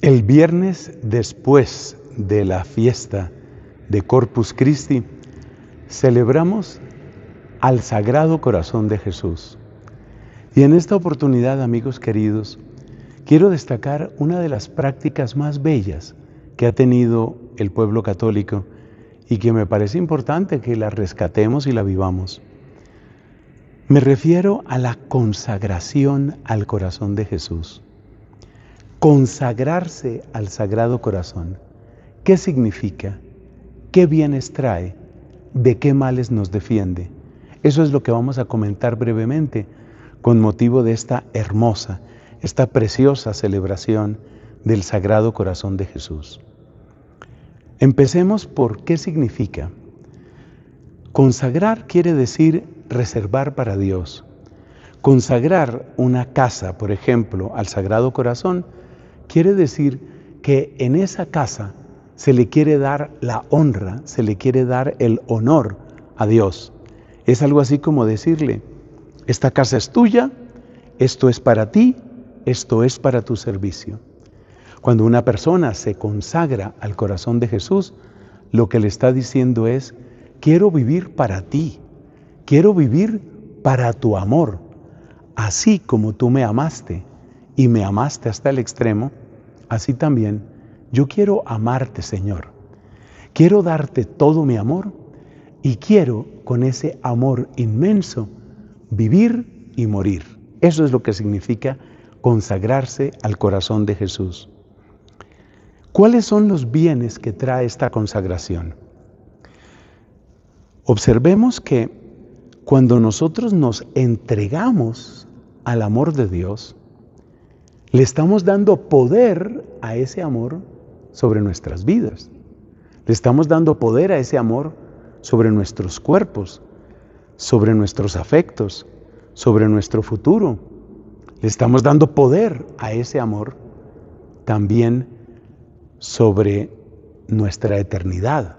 El viernes después de la fiesta de Corpus Christi, celebramos al Sagrado Corazón de Jesús. Y en esta oportunidad, amigos queridos, quiero destacar una de las prácticas más bellas que ha tenido el pueblo católico y que me parece importante que la rescatemos y la vivamos. Me refiero a la consagración al corazón de Jesús. Consagrarse al Sagrado Corazón. ¿Qué significa? ¿Qué bienes trae? ¿De qué males nos defiende? Eso es lo que vamos a comentar brevemente con motivo de esta hermosa, esta preciosa celebración del Sagrado Corazón de Jesús. Empecemos por qué significa. Consagrar quiere decir reservar para Dios. Consagrar una casa, por ejemplo, al Sagrado Corazón, quiere decir que en esa casa se le quiere dar la honra, se le quiere dar el honor a Dios. Es algo así como decirle, esta casa es tuya, esto es para ti, esto es para tu servicio. Cuando una persona se consagra al corazón de Jesús, lo que le está diciendo es, quiero vivir para ti, quiero vivir para tu amor, así como tú me amaste y me amaste hasta el extremo, así también yo quiero amarte, Señor. Quiero darte todo mi amor y quiero con ese amor inmenso vivir y morir. Eso es lo que significa consagrarse al corazón de Jesús. ¿Cuáles son los bienes que trae esta consagración? Observemos que cuando nosotros nos entregamos al amor de Dios, le estamos dando poder a ese amor sobre nuestras vidas. Le estamos dando poder a ese amor sobre nuestros cuerpos, sobre nuestros afectos, sobre nuestro futuro. Le estamos dando poder a ese amor también sobre nuestra eternidad.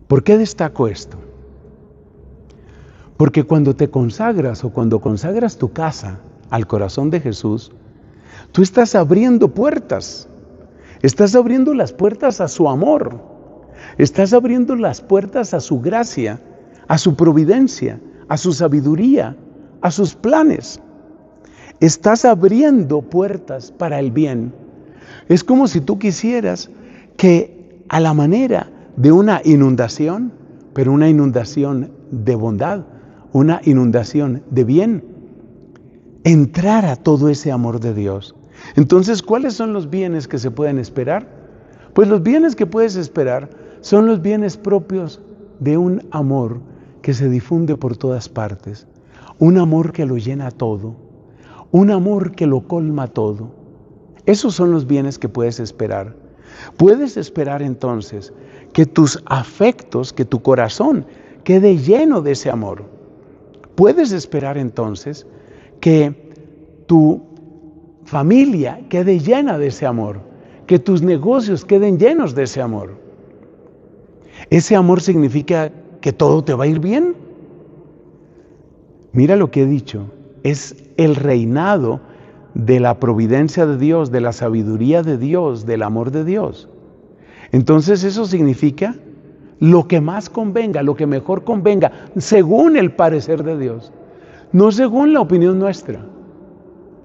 ¿Por qué destaco esto? Porque cuando te consagras o cuando consagras tu casa al corazón de Jesús, tú estás abriendo puertas. Estás abriendo las puertas a su amor. Estás abriendo las puertas a su gracia, a su providencia, a su sabiduría, a sus planes. Estás abriendo puertas para el bien. Es como si tú quisieras que a la manera de una inundación, pero una inundación de bondad, una inundación de bien, entrara todo ese amor de Dios. Entonces, ¿cuáles son los bienes que se pueden esperar? Pues los bienes que puedes esperar son los bienes propios de un amor que se difunde por todas partes, un amor que lo llena todo, un amor que lo colma todo. Esos son los bienes que puedes esperar. Puedes esperar entonces que tus afectos, que tu corazón quede lleno de ese amor. Puedes esperar entonces que tu familia quede llena de ese amor, que tus negocios queden llenos de ese amor. ¿Ese amor significa que todo te va a ir bien? Mira lo que he dicho, es el reinado de la providencia de Dios, de la sabiduría de Dios, del amor de Dios. Entonces eso significa lo que más convenga, lo que mejor convenga, según el parecer de Dios, no según la opinión nuestra,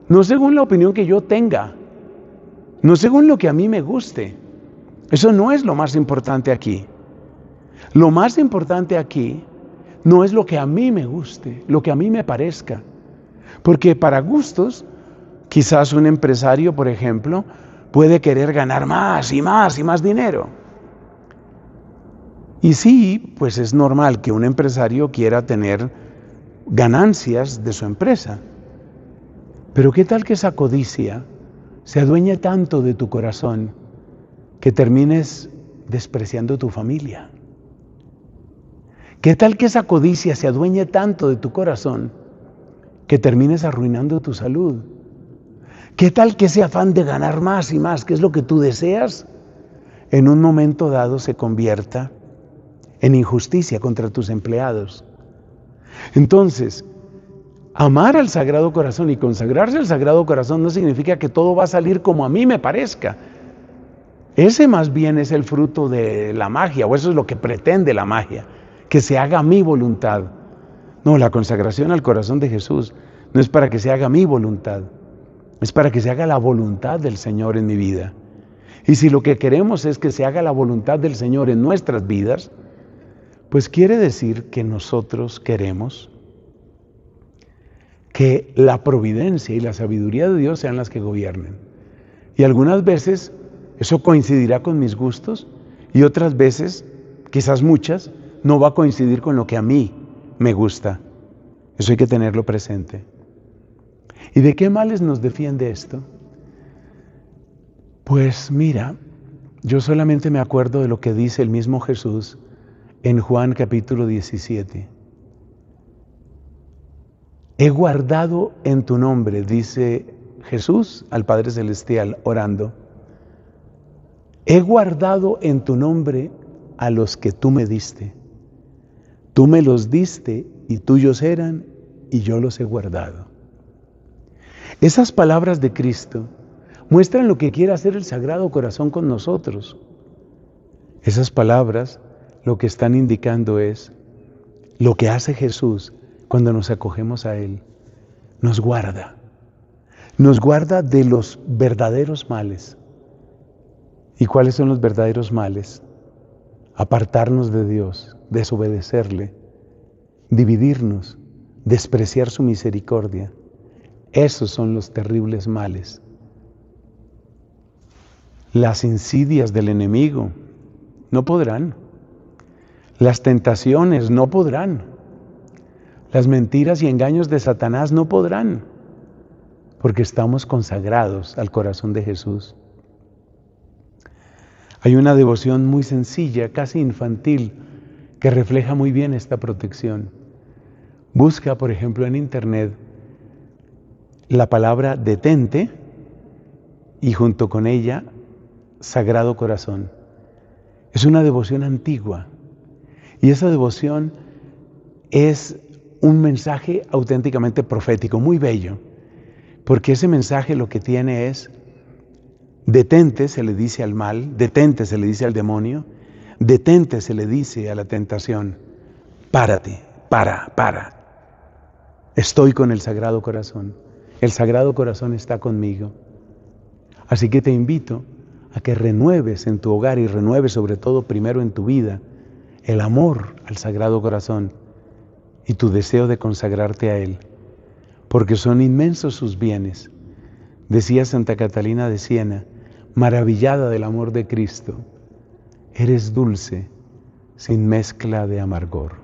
no según la opinión que yo tenga, no según lo que a mí me guste. Eso no es lo más importante aquí. Lo más importante aquí no es lo que a mí me guste, lo que a mí me parezca. Porque para gustos, quizás un empresario, por ejemplo, puede querer ganar más y más y más dinero. Y sí, pues es normal que un empresario quiera tener ganancias de su empresa. Pero ¿qué tal que esa codicia se adueñe tanto de tu corazón que termines despreciando tu familia? ¿Qué tal que esa codicia se adueñe tanto de tu corazón que termines arruinando tu salud? ¿Qué tal que ese afán de ganar más y más, que es lo que tú deseas, en un momento dado se convierta en injusticia contra tus empleados? Entonces, Amar al Sagrado Corazón y consagrarse al Sagrado Corazón no significa que todo va a salir como a mí me parezca. Ese más bien es el fruto de la magia, o eso es lo que pretende la magia, que se haga mi voluntad. No, la consagración al corazón de Jesús no es para que se haga mi voluntad, es para que se haga la voluntad del Señor en mi vida. Y si lo que queremos es que se haga la voluntad del Señor en nuestras vidas, pues quiere decir que nosotros queremos que la providencia y la sabiduría de Dios sean las que gobiernen. Y algunas veces eso coincidirá con mis gustos y otras veces, quizás muchas, no va a coincidir con lo que a mí me gusta. Eso hay que tenerlo presente. ¿Y de qué males nos defiende esto? Pues mira, yo solamente me acuerdo de lo que dice el mismo Jesús en Juan capítulo 17. He guardado en tu nombre, dice Jesús al Padre Celestial orando. He guardado en tu nombre a los que tú me diste. Tú me los diste y tuyos eran y yo los he guardado. Esas palabras de Cristo muestran lo que quiere hacer el Sagrado Corazón con nosotros. Esas palabras lo que están indicando es lo que hace Jesús cuando nos acogemos a Él. Nos guarda de los verdaderos males. ¿Y cuáles son los verdaderos males? Apartarnos de Dios, desobedecerle, dividirnos, despreciar su misericordia. Esos son los terribles males. Las insidias del enemigo no podrán. Las tentaciones no podrán. Las mentiras y engaños de Satanás no podrán, porque estamos consagrados al corazón de Jesús. Hay una devoción muy sencilla, casi infantil, que refleja muy bien esta protección. Busca, por ejemplo, en internet la palabra detente y junto con ella Sagrado Corazón. Es una devoción antigua y esa devoción es un mensaje auténticamente profético, muy bello, porque ese mensaje lo que tiene es: detente, se le dice al mal; detente, se le dice al demonio; detente, se le dice a la tentación. Párate, para. Estoy con el Sagrado Corazón. El Sagrado Corazón está conmigo. Así que te invito a que renueves en tu hogar y renueves sobre todo primero en tu vida el amor al Sagrado Corazón y tu deseo de consagrarte a Él, porque son inmensos sus bienes. Decía Santa Catalina de Siena, maravillada del amor de Cristo: eres dulce sin mezcla de amargor.